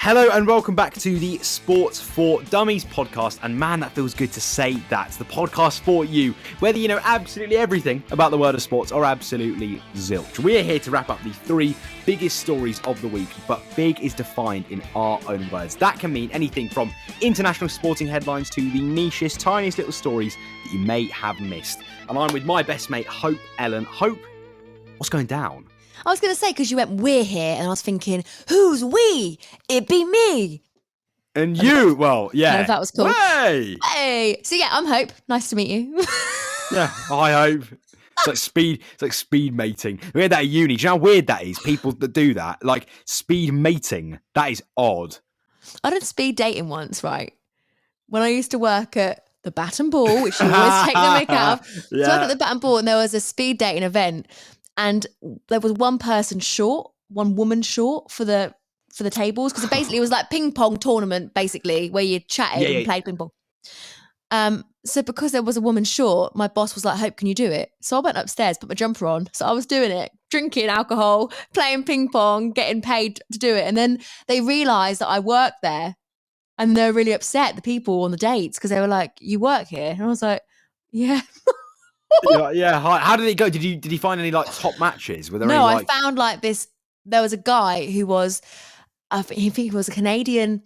Hello and welcome back to the Sports for Dummies podcast. And man, that feels good to say that. The podcast for you, whether you know absolutely everything about the world of sports or absolutely zilch. We're here to wrap up the three biggest stories of the week, but big is defined in our own words. That can mean anything from international sporting headlines to the nichest, tiniest little stories that you may have missed. And I'm with my best mate, Hope Ellen. Hope, what's going down? I was going to say, because you went, we're here, and I was thinking, who's we? It'd be me. And you, well, yeah. No, that was cool. Hey! So yeah, I'm Hope. Nice to meet you. Yeah, hi Hope. It's like speed mating. We had that at uni. Do you know how weird that is? People that do that, like speed mating. That is odd. I did speed dating once, right? When I used to work at the Bat and Ball, which you always take the mick out of. Yeah. So I worked at the Bat and Ball, and there was a speed dating event. And there was one person short, one woman short for the tables, because basically it was like ping pong tournament, basically, where you chatted and played ping pong. So because there was a woman short, my boss was like, Hope, can you do it? So I went upstairs, put my jumper on. So I was doing it, drinking alcohol, playing ping pong, getting paid to do it. And then they realised that I worked there, and they're really upset, the people on the dates, because they were like, you work here? And I was like, yeah. Yeah. How did it go? Did you find any like top matches? Were there No, any, I found like this. There was a guy who was, I think he was a Canadian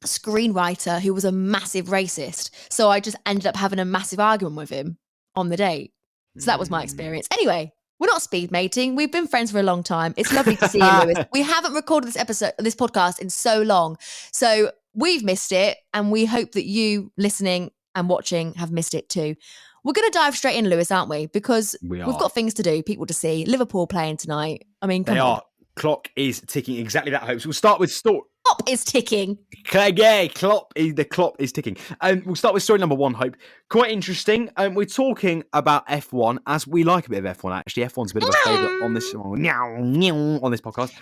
screenwriter who was a massive racist. So I just ended up having a massive argument with him on the date. So that was my experience. Anyway, we're not speed mating. We've been friends for a long time. It's lovely to see you, Lewis. We haven't recorded this podcast in so long. So we've missed it, and we hope that you listening and watching have missed it too. We're going to dive straight in, Lewis, aren't we? Because we've got things to do, people to see. Liverpool playing tonight. I mean, come on. Clock is ticking. Exactly that, Hope. So we'll start with Clock is ticking. Yeah, the clock is ticking. We'll start with story number one, Hope. Quite interesting. We're talking about F1, as we like a bit of F1, actually. F1's a bit of a favourite on this podcast.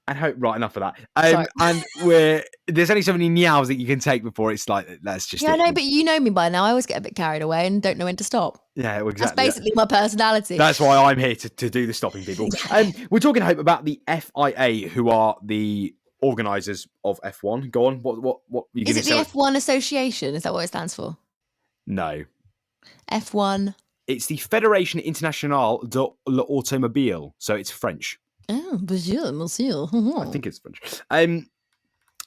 And Hope, right, enough of that. And there's only so many meows that you can take before it's like, that's just I know, but you know me by now. I always get a bit carried away and don't know when to stop. Yeah, well, exactly. That's basically my personality. That's why I'm here to do the stopping people. We're talking, Hope, about the FIA, who are the organisers of F1. Go on, what are you going to say? Is it the F1 Association? Is that what it stands for? No. F1? It's the Fédération Internationale de l'Automobile, so it's French. Oh, bonjour, monsieur. I think it's French.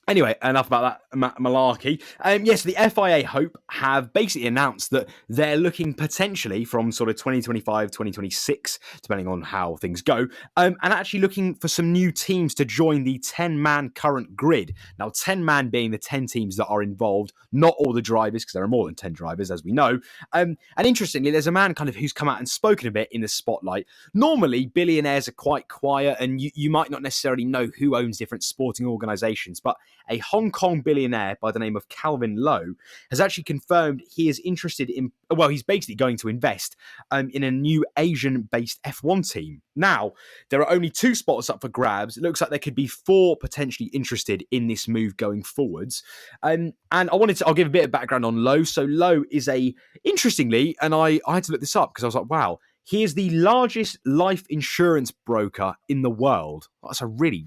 Anyway, enough about that malarkey. Yes, the FIA, Hope, have basically announced that they're looking potentially from sort of 2025, 2026, depending on how things go, and actually looking for some new teams to join the 10-man current grid. Now, 10-man being the 10 teams that are involved, not all the drivers, because there are more than 10 drivers, as we know. And interestingly, there's a man kind of who's come out and spoken a bit in the spotlight. Normally, billionaires are quite quiet, and you might not necessarily know who owns different sporting organisations, but a Hong Kong billionaire by the name of Calvin Low has actually confirmed he is interested in, well, he's basically going to invest in a new Asian-based F1 team. Now, there are only 2 spots up for grabs. It looks like there could be 4 potentially interested in this move going forwards. And I'll give a bit of background on Low. So Low is interestingly, and I had to look this up because I was like, wow, he is the largest life insurance broker in the world. That's a really...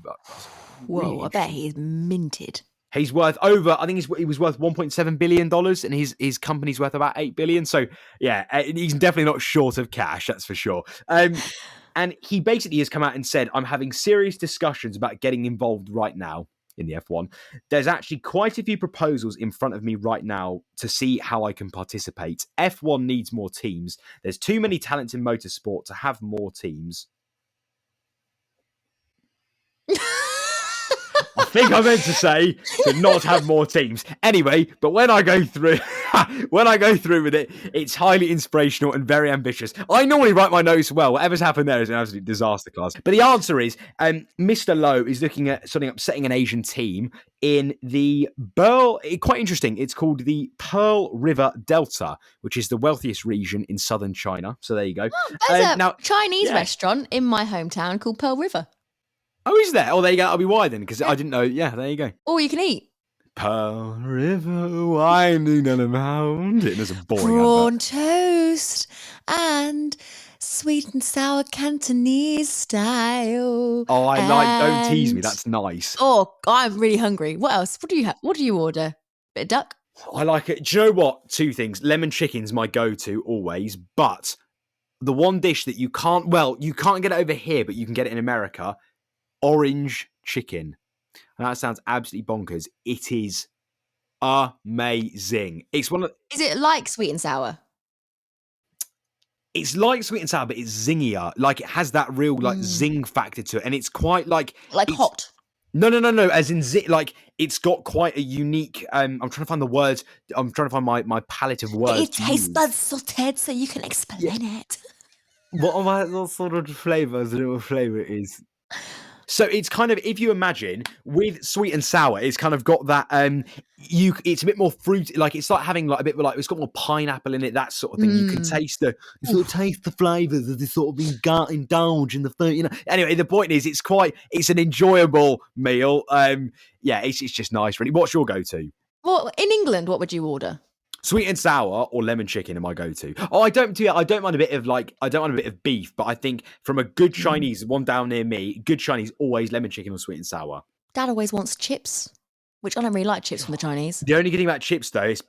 Whoa, I bet he's minted. He's worth over, I think he was worth $1.7 billion, and his company's worth about $8 billion. So, yeah, he's definitely not short of cash, that's for sure. And he basically has come out and said, I'm having serious discussions about getting involved right now in the F1. There's actually quite a few proposals in front of me right now to see how I can participate. F1 needs more teams. There's too many talents in motorsport to have more teams. I think I meant to say to not have more teams. Anyway, but when I go through with it, it's highly inspirational and very ambitious. I normally write my notes well. Whatever's happened there is an absolute disaster class. But the answer is, Mr. Lowe is looking at setting an Asian team in the quite interesting. It's called the Pearl River Delta, which is the wealthiest region in southern China. So there you go. Oh, there's a Chinese restaurant in my hometown called Pearl River. Oh, is there? Oh, there you go. That'll be why then, because I didn't know. Yeah, there you go. All you can eat. Pearl River winding down a mountain. There's a boring prawn toast and Sweet and sour Cantonese style. Oh, I like. Don't tease me. And- That's nice. Oh, I'm really hungry. What else? What do you have? What do you order? Bit of duck? I like it. Do you know what? Two things. Lemon chicken's my go-to always, but the one dish that you can't get it over here, but you can get it in America, orange chicken. And that sounds absolutely bonkers. It is amazing. It's one of Is it like sweet and sour? It's like sweet and sour, but it's zingier. Like it has that real like zing factor to it, and it's quite like hot. No. As in like it's got quite a unique. I'm trying to find the words. I'm trying to find my palette of words. It tastes buds sauteed, so you can explain it. What about what sort of flavors? I don't know what flavor it is. So it's kind of, if you imagine with sweet and sour, it's kind of got that it's a bit more fruity, like it's like having like a bit like it's got more pineapple in it, that sort of thing. You can taste the flavors as they sort of indulge in the food, you know. Anyway, the point is it's an enjoyable meal. It's just nice, really. What's your go-to? Well, in England, what would you order? Sweet and sour or lemon chicken are my go-to. Oh, I don't mind a bit of beef, but I think from a good Chinese, one down near me, good Chinese, always lemon chicken or sweet and sour. Dad always wants chips, which I don't really like chips from the Chinese. The only good thing about chips, though, is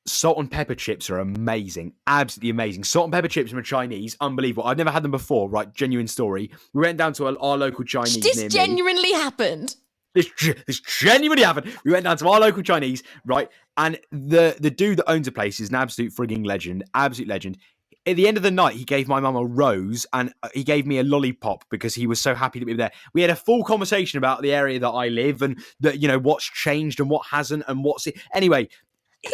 salt and pepper chips are amazing. Absolutely amazing. Salt and pepper chips from a Chinese, unbelievable. I've never had them before, right? Genuine story. We went down to our local Chinese near me. This genuinely happened. This genuinely happened. We went down to our local Chinese, right? And the dude that owns the place is an absolute frigging legend. Absolute legend. At the end of the night, he gave my mum a rose and he gave me a lollipop because he was so happy to be there. We had a full conversation about the area that I live and that, you know, what's changed and what hasn't and what's it. Anyway,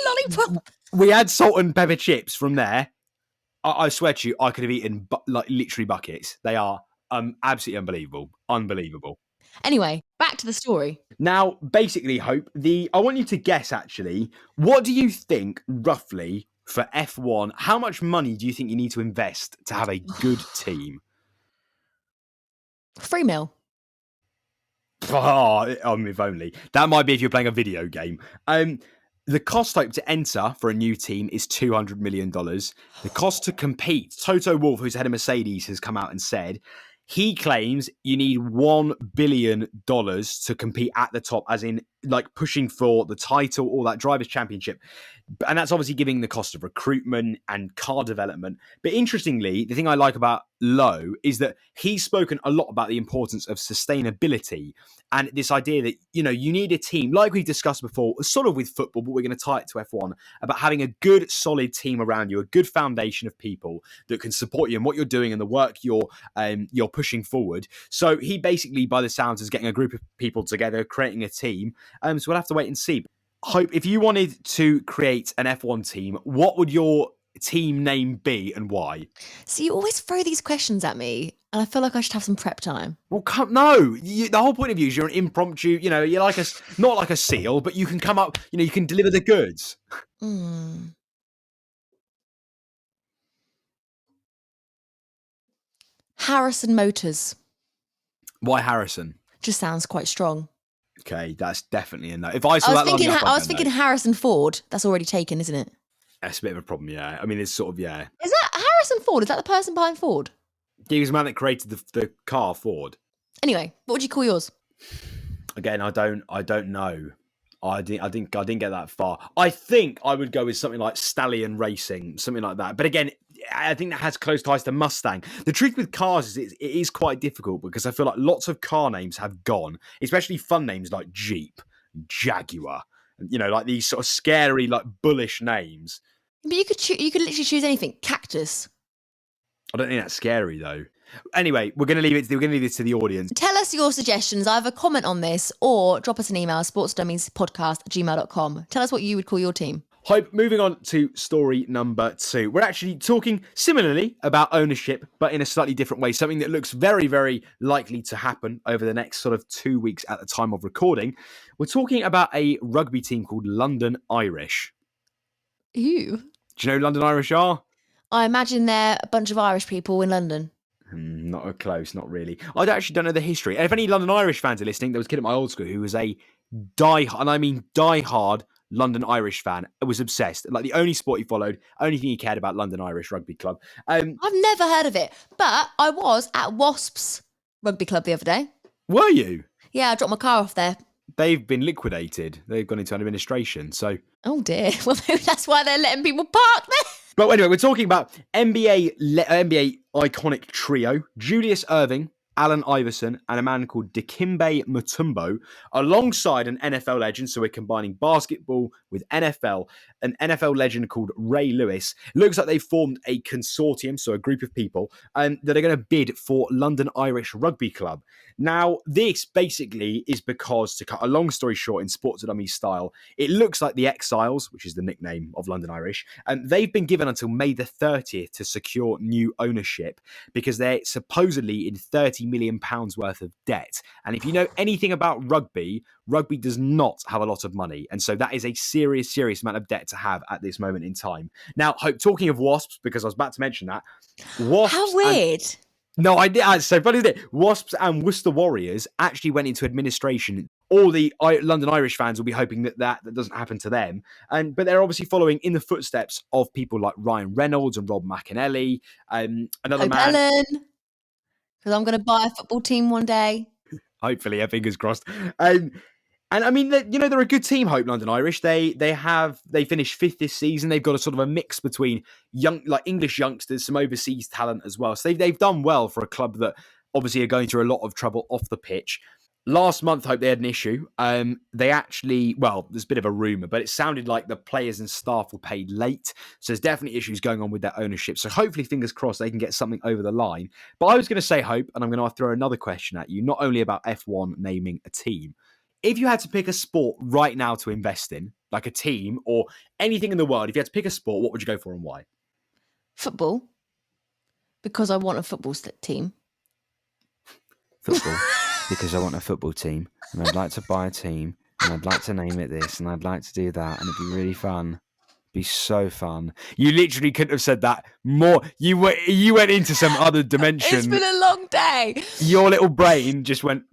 Lollipop. We had salt and pepper chips from there. I swear to you, I could have eaten like literally buckets. They are absolutely unbelievable. Unbelievable. Anyway, back to the story. Now, basically, Hope, I want you to guess, actually, what do you think, roughly, for F1, how much money do you think you need to invest to have a good team? 3 mil. Oh, if only. That might be if you're playing a video game. The cost, Hope, to enter for a new team is $200 million. The cost to compete, Toto Wolff, who's head of Mercedes, has come out and said, he claims you need $1 billion to compete at the top, as in like pushing for the title or that drivers' championship. And that's obviously giving the cost of recruitment and car development. But interestingly, the thing I like about Lowe is that he's spoken a lot about the importance of sustainability and this idea that, you know, you need a team, like we've discussed before, sort of with football, but we're going to tie it to F1, about having a good, solid team around you, a good foundation of people that can support you in what you're doing and the work you're pushing forward. So he basically, by the sounds, is getting a group of people together, creating a team. So we'll have to wait and see. Hope, if you wanted to create an F1 team, what would your team name be and why? So you always throw these questions at me and I feel like I should have some prep time. Well, the whole point of you is you're an impromptu, you know, you're like not like a seal, but you can come up, you know, you can deliver the goods. Harrison Motors. Why Harrison? Just sounds quite strong. Okay, that's definitely a no. If I saw I was thinking Harrison Ford. That's already taken, isn't it? That's a bit of a problem, yeah. I mean, it's sort of, yeah. Is that Harrison Ford? Is that the person behind Ford? He was the man that created the car, Ford. Anyway, what would you call yours? Again, I don't know. I didn't get that far. I think I would go with something like Stallion Racing, something like that. But again, I think that has close ties to Mustang. The truth with cars is it is quite difficult because I feel like lots of car names have gone, especially fun names like Jeep, Jaguar, you know, like these sort of scary, like bullish names. But you could literally choose anything. Cactus. I don't think that's scary though. Anyway, we're going to leave it to the audience. Tell us your suggestions. Either comment on this or drop us an email, sportsdummiespodcast@gmail.com. Tell us what you would call your team. Hope, moving on to story number 2. We're actually talking similarly about ownership, but in a slightly different way. Something that looks very, very likely to happen over the next sort of 2 weeks at the time of recording. We're talking about a rugby team called London Irish. Ew. Do you know who London Irish are? I imagine they're a bunch of Irish people in London. Not close, not really. I actually don't know the history. And if any London Irish fans are listening, there was a kid at my old school who was a die-hard London Irish fan, was obsessed. Like the only sport he followed, only thing he cared about, London Irish Rugby Club. I've never heard of it, but I was at Wasps Rugby Club the other day. Were you? Yeah, I dropped my car off there. They've been liquidated. They've gone into administration. So, oh dear. Well, that's why they're letting people park there. But anyway, we're talking about NBA iconic trio: Julius Erving, Allen Iverson, and a man called Dikembe Mutombo, alongside an NFL legend. So we're combining basketball with NFL, an NFL legend called Ray Lewis. Looks like they've formed a consortium, so a group of people, that are going to bid for London Irish Rugby Club. Now, this basically is because, to cut a long story short in Sports for Dummies style, it looks like the Exiles, which is the nickname of London Irish, and they've been given until May the 30th to secure new ownership because they're supposedly in £30 million worth of debt. And if you know anything about rugby, rugby does not have a lot of money. And so that is a serious, serious amount of debt to have at this moment in time. Now, Hope, talking of Wasps, because I was about to mention that, Wasps... How weird. No, I did. It's so funny, isn't it? Wasps and Worcester Warriors actually went into administration. All the London Irish fans will be hoping that doesn't happen to them. But they're obviously following in the footsteps of people like Ryan Reynolds and Rob McAnally. Another man. Ellen, because I'm going to buy a football team one day. Hopefully, fingers crossed. And I mean, they're a good team, Hope, London Irish. They finished fifth this season. They've got a sort of a mix between young, like English youngsters, some overseas talent as well. So they've done well for a club that obviously are going through a lot of trouble off the pitch. Last month, Hope, they had an issue. They actually, well, there's a bit of a rumour, but it sounded like the players and staff were paid late. So there's definitely issues going on with their ownership. So hopefully, fingers crossed, they can get something over the line. But I was going to say, Hope, and I'm going to throw another question at you, not only about F1 naming a team. If you had to pick a sport right now to invest in, like a team or anything in the world, if you had to pick a sport, what would you go for and why? Football. Because I want a football team. Football. Because I want a football team. And I'd like to buy a team. And I'd like to name it this. And I'd like to do that. And it'd be really fun. It'd be so fun. You literally couldn't have said that more. You went into some other dimension. It's been a long day. Your little brain just went...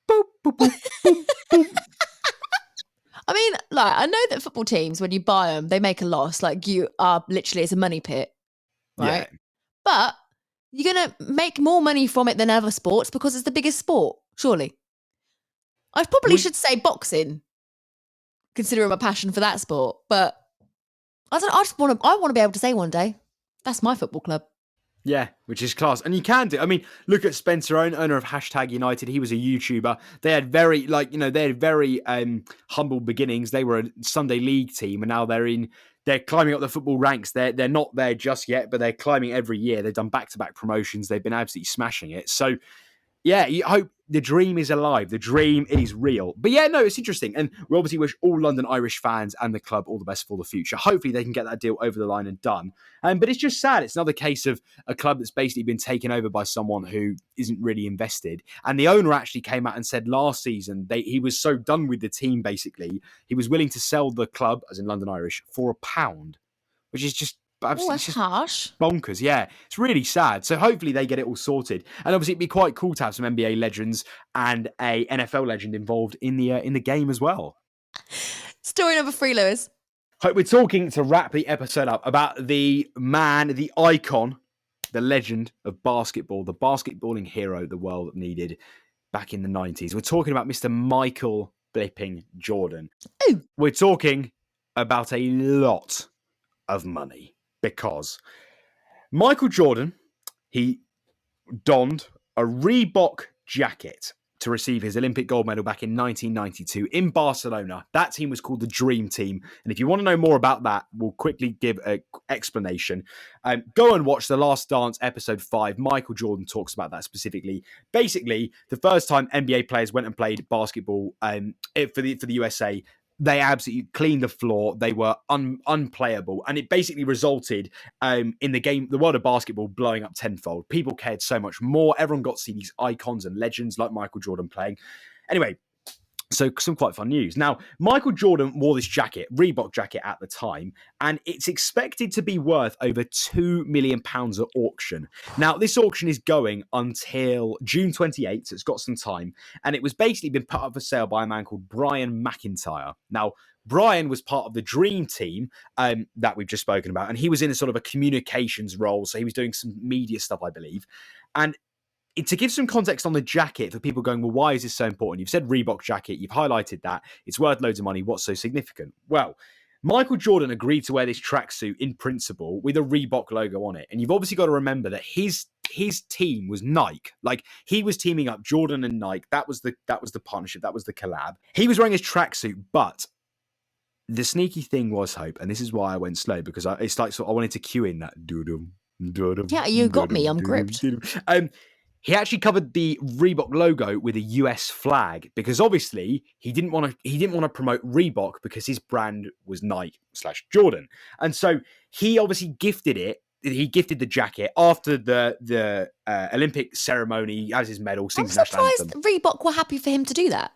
boop, boop, boop, boop, boop. I mean, like, I know that football teams, when you buy them, they make a loss. Like, you are literally, it's a money pit, right? Yeah. But you're going to make more money from it than other sports because it's the biggest sport, surely. I probably should say boxing, considering my passion for that sport. But I want to be able to say one day, that's my football club. Yeah, which is class. And you can do. I mean, look at Spencer Owen, owner of #United. He was a YouTuber. They had very, humble beginnings. They were a Sunday League team, and now they're climbing up the football ranks. They're not there just yet, but they're climbing every year. They've done back-to-back promotions. They've been absolutely smashing it. So, yeah, you hope the dream is alive. The dream is real. But yeah, no, it's interesting. And we obviously wish all London Irish fans and the club all the best for the future. Hopefully they can get that deal over the line and done. But it's just sad. It's another case of a club that's basically been taken over by someone who isn't really invested. And the owner actually came out and said last season he was so done with the team, basically, he was willing to sell the club, as in London Irish, for £1, which is just... Oh, that's harsh. Bonkers, yeah. It's really sad. So hopefully they get it all sorted. And obviously it'd be quite cool to have some NBA legends and a NFL legend involved in the game as well. Story number 3, Lewis. Hope we're talking, to wrap the episode up, about the man, the icon, the legend of basketball, the basketballing hero the world needed back in the 90s. We're talking about Mr. Michael Blipping Jordan. Ooh. We're talking about a lot of money. Because Michael Jordan, he donned a Reebok jacket to receive his Olympic gold medal back in 1992 in Barcelona. That team was called the Dream Team. And if you want to know more about that, we'll quickly give an explanation. Go and watch The Last Dance, episode 5. Michael Jordan talks about that specifically. Basically, the first time NBA players went and played basketball for the USA, they absolutely cleaned the floor. They were unplayable. And it basically resulted in the world of basketball blowing up tenfold. People cared so much more. Everyone got to see these icons and legends like Michael Jordan playing. Anyway, So some quite fun news. Now, Michael Jordan wore this jacket, Reebok jacket at the time, and it's expected to be worth over £2 million at auction. Now, this auction is going until June 28th, so it's got some time, and it was basically been put up for sale by a man called Brian McIntyre. Now, Brian was part of the Dream Team that we've just spoken about, and he was in a sort of a communications role, so he was doing some media stuff, I believe. And to give some context on the jacket for people going, well, why is this so important? You've said Reebok jacket, you've highlighted that, it's worth loads of money, what's so significant? Well, Michael Jordan agreed to wear this tracksuit in principle with a Reebok logo on it. And you've obviously got to remember that his team was Nike. Like, he was teaming up Jordan and Nike. That was the partnership, that was the collab. He was wearing his tracksuit, but the sneaky thing was, Hope, and this is why I went slow, because it's like, so I wanted to cue in that doo-dum, doo-dum. Yeah, you got me, I'm gripped. He actually covered the Reebok logo with a US flag because obviously he didn't want to promote Reebok because his brand was Nike/Jordan, and so he obviously gifted it. He gifted the jacket after the Olympic ceremony as his medal. I'm surprised Reebok were happy for him to do that.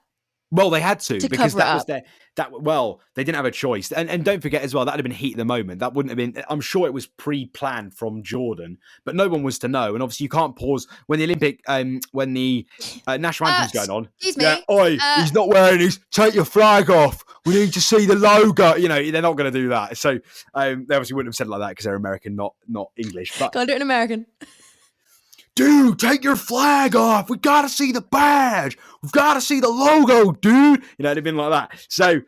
Well, they had to because that was their. They didn't have a choice. And don't forget as well, that'd have been heat of the moment. That wouldn't have been, I'm sure it was pre-planned from Jordan, but no one was to know. And obviously you can't pause when the Olympic, when the national anthem's going on. Excuse me. Yeah, oi, he's not wearing his, take your flag off. We need to see the logo. You know, they're not going to do that. So they obviously wouldn't have said it like that because they're American, not English. But Go on, do it in American. dude, take your flag off. We got to see the badge. We've got to see the logo, dude. You know, it'd have been like that. So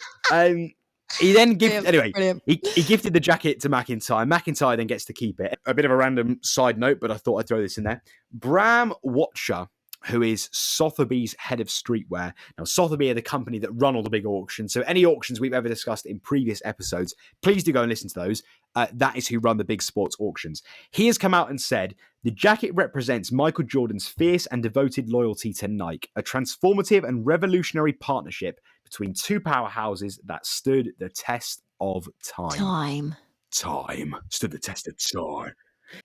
he then gifted, he gifted the jacket to McIntyre. McIntyre then gets to keep it. A bit of a random side note, but I thought I'd throw this in there. Bram Watcher, who is Sotheby's head of streetwear. Now, Sotheby are the company that run all the big auctions. So any auctions we've ever discussed in previous episodes, please do go and listen to those. That is who run the big sports auctions. He has come out and said, the jacket represents Michael Jordan's fierce and devoted loyalty to Nike, a transformative and revolutionary partnership between two powerhouses that stood the test of time. Time. Stood the test of time.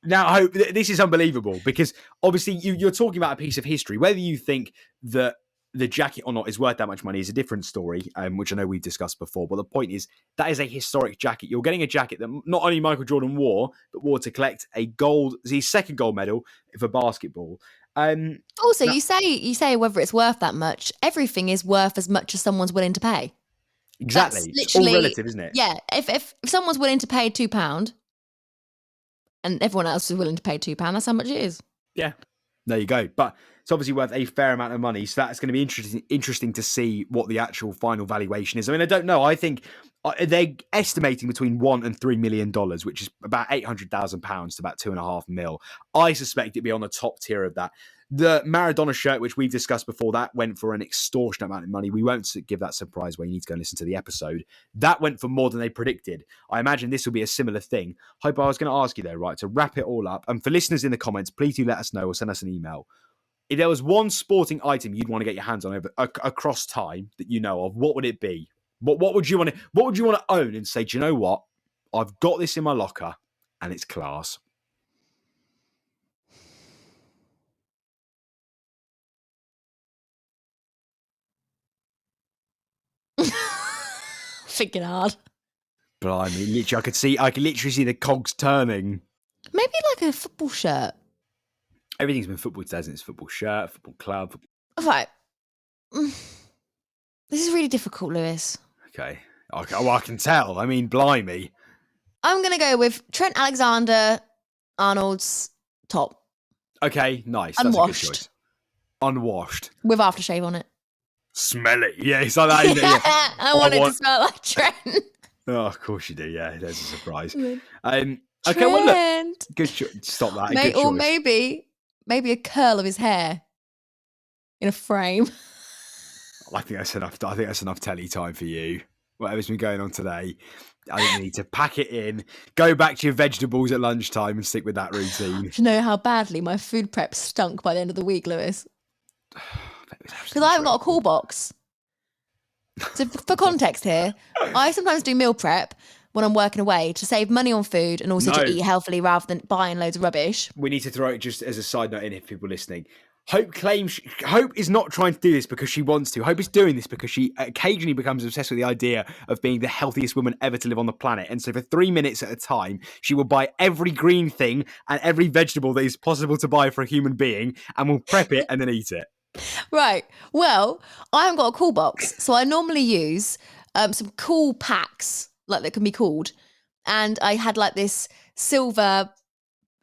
Now, I hope this is unbelievable because obviously you're talking about a piece of history. Whether you think that the jacket or not is worth that much money is a different story, which I know we've discussed before. But the point is, that is a historic jacket. You're getting a jacket that not only Michael Jordan wore, but wore to collect his second gold medal for basketball. Also, you say whether it's worth that much. Everything is worth as much as someone's willing to pay. Exactly. It's all relative, isn't it? Yeah. If someone's willing to pay £2 and everyone else is willing to pay £2, that's how much it is. Yeah. There you go. But it's obviously worth a fair amount of money. So that's going to be interesting to see what the actual final valuation is. I mean, I don't know. I think they're estimating between $1 and $3 million, which is about £800,000 to about $2.5 million. I suspect it'd be on the top tier of that. The Maradona shirt, which we've discussed before, that went for an extortionate amount of money. We won't give that surprise where you need to go and listen to the episode. That went for more than they predicted. I imagine this will be a similar thing. Hope, I was going to ask you though, right, to wrap it all up. And for listeners in the comments, please do let us know or send us an email. If there was one sporting item you'd want to get your hands on across time that you know of, what would it be? What would you want to own and say, do you know what? I've got this in my locker and it's class. Thinking hard. Blimey, literally, I could literally see the cogs turning. Maybe like a football shirt. Everything's been football today, isn't it? It's football shirt, football club. Right. This is really difficult, Lewis. Okay. Well, I can tell. I mean, blimey. I'm going to go with Trent Alexander-Arnold's top. Okay, nice. Unwashed. That's a good choice. Unwashed. With aftershave on it. Smelly. Yeah, it's like that, isn't it? Yeah. I want it to smell like Trent. Oh, of course you do. Yeah, there's a surprise. Trent. Okay, well, look. Good choice. Stop that. Or maybe a curl of his hair in a frame. I think that's enough. I think that's enough telly time for you. Whatever's been going on today, I think you need to pack it in, go back to your vegetables at lunchtime and stick with that routine. Do you know how badly my food prep stunk by the end of the week, Lewis? Because I haven't got a call box. So for context here, I sometimes do meal prep when I'm working away to save money on food and also to eat healthily rather than buying loads of rubbish. We need to throw it just as a side note in if people are listening. Hope is not trying to do this because she wants to. Hope is doing this because she occasionally becomes obsessed with the idea of being the healthiest woman ever to live on the planet. And so for 3 minutes at a time, she will buy every green thing and every vegetable that is possible to buy for a human being and will prep it and then eat it. Right. Well, I haven't got a cool box, so I normally use some cool packs, like that can be called. And I had like this silver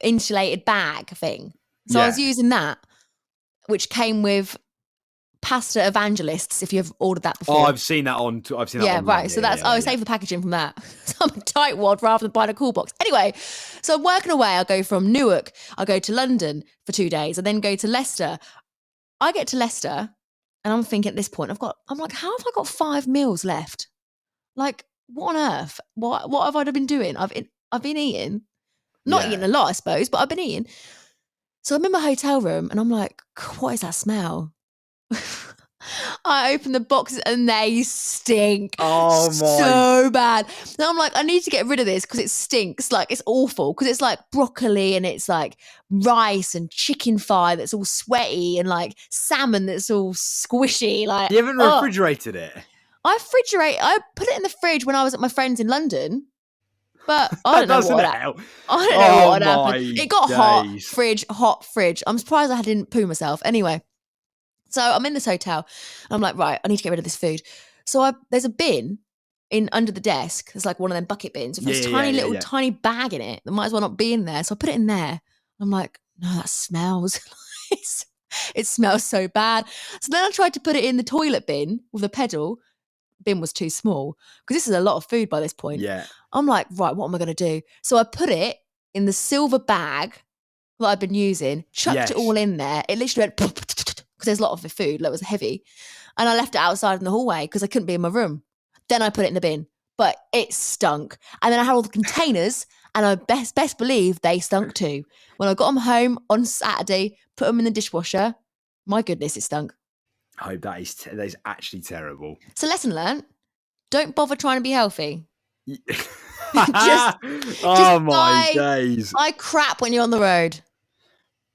insulated bag thing. So I was using that, which came with pasta evangelists, if you've ordered that before. Oh, I've seen that online. Right. So that's, I saved the packaging from that. So I'm a tightwad rather than buying a cool box. Anyway, so I'm working away. I go from Newark, I go to London for 2 days, and then go to Leicester. I get to Leicester and I'm thinking at this point, I'm like, how have I got 5 meals left? Like, what on earth? What have I been doing? I've been eating. Not eating a lot, I suppose, but I've been eating. So I'm in my hotel room and I'm like, what is that smell? I open the boxes and they stink. Oh my. So bad. And I'm like, I need to get rid of this because it stinks. Like, it's awful because it's like broccoli and it's like rice and chicken thigh that's all sweaty and like salmon that's all squishy. Like, You haven't refrigerated it? I put it in the fridge when I was at my friend's in London. But I don't know what happened. It got hot fridge. I'm surprised I didn't poo myself. Anyway, so I'm in this hotel. I'm like, right, I need to get rid of this food. So there's a bin under the desk. There's like one of them bucket bins with this tiny bag in it that might as well not be in there. So I put it in there. I'm like, no, that smells. It smells so bad. So then I tried to put it in the toilet bin with a pedal. Bin was too small because this is a lot of food by this point. Yeah. I'm like, right, what am I going to do? So I put it in the silver bag that I've been using, chucked it all in there. It literally went because there's a lot of the food that was heavy. And I left it outside in the hallway because I couldn't be in my room. Then I put it in the bin, but it stunk. And then I had all the containers and I best believe they stunk too. When I got them home on Saturday, put them in the dishwasher. My goodness, it stunk. Oh, that is actually terrible. So lesson learned, don't bother trying to be healthy. Just my days. I crap when you're on the road.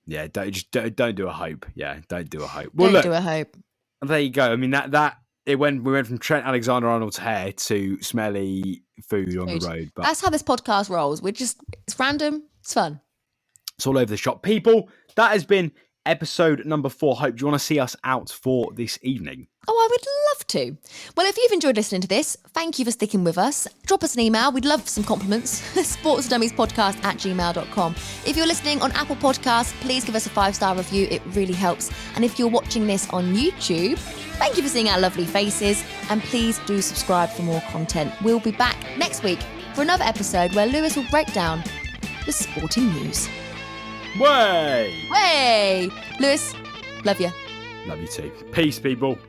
Yeah, don't do a hope. Yeah, don't do a hope. Well, don't do a hope. There you go. I mean we went from Trent Alexander-Arnold's hair to smelly food on the road. But that's how this podcast rolls. It's random. It's fun. It's all over the shop. People, that has been episode number 4. Hope, do you want to see us out for this evening? Oh, I would love to. Well, if you've enjoyed listening to this, thank you for sticking with us. Drop us an email. We'd love some compliments. sportsfordummiespodcast@gmail.com. If you're listening on Apple Podcasts, please give us a 5-star review. It really helps. And if you're watching this on YouTube, thank you for seeing our lovely faces. And please do subscribe for more content. We'll be back next week for another episode where Lewis will break down the sporting news. Way! Lewis, love you. Love you too. Peace, people.